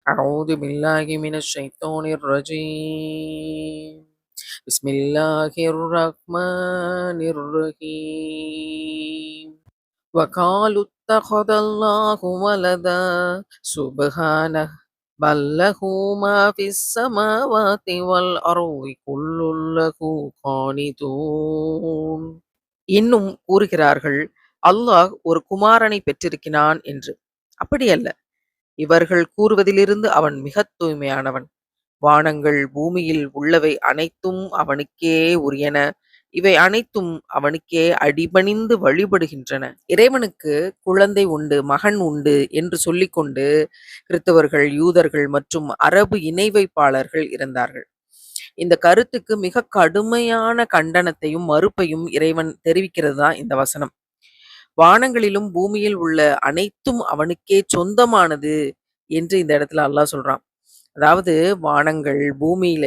أعوذ بالله من الشيطان الرجيم. بسم الله الرحمن الرحيم. وقالوا اتخذ الله ولدا سبحانه بل له ما في السماوات والأرض كل له قانتون. இன்னும் கூறுகிறார்கள், அல்லாஹ் ஒரு குமாரனை பெற்றிருக்கிறான் என்று. அப்படியல்ல, இவர்கள் கூறுவதிலிருந்து அவன் மிகத் தூய்மையானவன். வானங்கள் பூமியில் உள்ளவை அனைத்தும் அவனுக்கே உரியன. இவை அனைத்தும் அவனுக்கே அடிபணிந்து வழிபடுகின்றன. இறைவனுக்கு குழந்தை உண்டு, மகன் உண்டு என்று சொல்லிக்கொண்டு கிறித்தவர்கள், யூதர்கள் மற்றும் அரபு இணை வைப்பாளர்கள் இருந்தார்கள். இந்த கருத்துக்கு மிக கடுமையான கண்டனத்தையும் மறுப்பையும் இறைவன் தெரிவிக்கிறது தான் இந்த வசனம். வானங்களிலும் பூமியில் உள்ள அனைத்தும் அவனுக்கே சொந்தமானது என்று இந்த இடத்துல அல்லாஹ் சொல்றான். அதாவது வானங்கள், பூமியில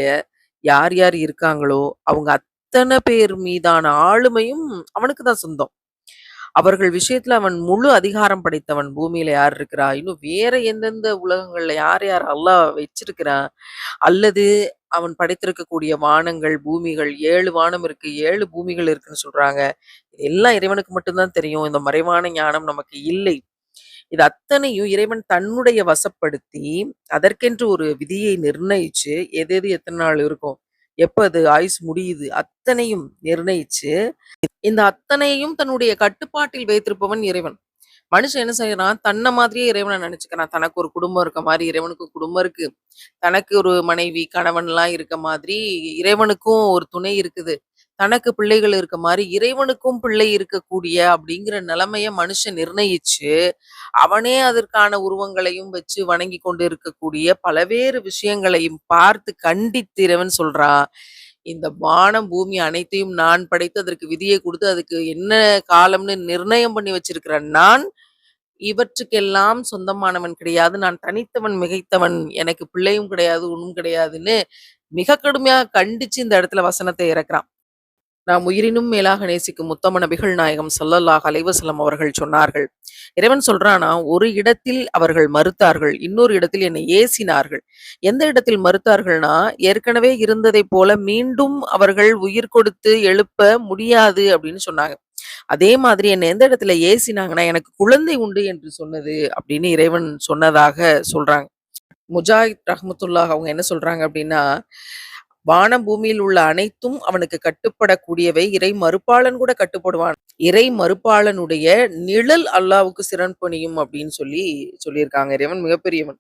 யார் யார் இருக்காங்களோ அவங்க அத்தனை பேர் மீதான ஆளுமையும் அவனுக்கு தான் சொந்தம். அவர்கள் விஷயத்துல அவன் முழு அதிகாரம் படைத்தவன். பூமியில யார் இருக்கிறா, இன்னும் வேற எந்தெந்த உலகங்கள்ல யார் யார் அல்லாஹ் வச்சிருக்கிறான், அல்லது அவன் படைத்திருக்கக்கூடிய வானங்கள், பூமிகள், 7 வானம் இருக்கு, 7 பூமிகள் இருக்குன்னு சொல்றாங்க. இது எல்லாம் இறைவனுக்கு மட்டும்தான் தெரியும். இந்த மறைவான ஞானம் நமக்கு இல்லை. இது அத்தனையும் இறைவன் தன்னுடைய வசப்படுத்தி, அதற்கென்று ஒரு விதியை நிர்ணயிச்சு, எது எது எத்தனை நாள் இருக்கும், எப்ப அது ஆயுசு முடியுது, அத்தனையும் நிர்ணயிச்சு, இந்த அத்தனையும் தன்னுடைய கட்டுப்பாட்டில் வைத்திருப்பவன் இறைவன். மனுஷன் என்ன செய்யறான், தன்னை மாதிரியே இறைவனை நினைச்சுக்கிறான். தனக்கு ஒரு குடும்பம் இருக்க மாதிரி இறைவனுக்கும் குடும்பம் இருக்கு. தனக்கு ஒரு மனைவி, கணவன்லாம் இருக்க மாதிரி இறைவனுக்கும் ஒரு துணை இருக்குது. தனக்கு பிள்ளைகள் இருக்க மாதிரி இறைவனுக்கும் பிள்ளை இருக்கக்கூடிய அப்படிங்கிற நிலைமைய மனுஷன் நிர்ணயிச்சு, அவனே அதற்கான உருவங்களையும் வச்சு வணங்கி கொண்டு இருக்கக்கூடிய பலவேறு விஷயங்களையும் பார்த்து கண்டித்து இறைவன் சொல்றான், இந்த வானம், பூமி அனைத்தையும் நான் படைத்து அதற்கு விதியை குடுத்து, அதுக்கு என்ன காலம்னு நிர்ணயம் பண்ணி வச்சிருக்கிற நான், இவற்றுக்கெல்லாம் சொந்தமானவன் கிடையாது. நான் தனித்தவன், மிகைத்தவன். எனக்கு பிள்ளையும் கிடையாது, ஒண்ணும் கிடையாதுன்னு மிக கடுமையா கண்டிச்சு இந்த இடத்துல வசனத்தை இறக்குறான். நாம் உயிரினும் மேலாக நேசிக்கும் முத்தம நபிகள் நாயகம் ஸல்லல்லாஹு அலைஹி வஸல்லம் அவர்கள் சொன்னார்கள். இறைவன் சொல்றானா, ஒரு இடத்தில் அவர்கள் மறுத்தார்கள், இன்னொரு இடத்தில் என்னை ஏசினார்கள். எந்த இடத்தில் மறுத்தார்கள்னா, ஏற்கனவே இருந்ததைப் போல மீண்டும் அவர்கள் உயிர் கொடுத்து எழுப்ப முடியாது அப்படின்னு சொன்னாங்க. அதே மாதிரி என்னை எந்த இடத்துல ஏசினாங்கன்னா, எனக்கு குழந்தை உண்டு என்று சொன்னது அப்படின்னு இறைவன் சொன்னதாக சொல்றாங்க. முஜாஹித் ரஹ்மத்துல்லாஹ் அவங்க என்ன சொல்றாங்க அப்படின்னா, வானம் பூமியில் உள்ள அனைத்தும் அவனுக்கு கட்டுப்படக்கூடியவை. இறை மறுப்பாளன் கூட கட்டுப்படுவான். இறை மறுப்பாளனுடைய நிழல் அல்லாஹ்வுக்கு சிறன்பணியும் அப்படின்னு சொல்லியிருக்காங்க. இறைவன் மிகப்பெரியவன்.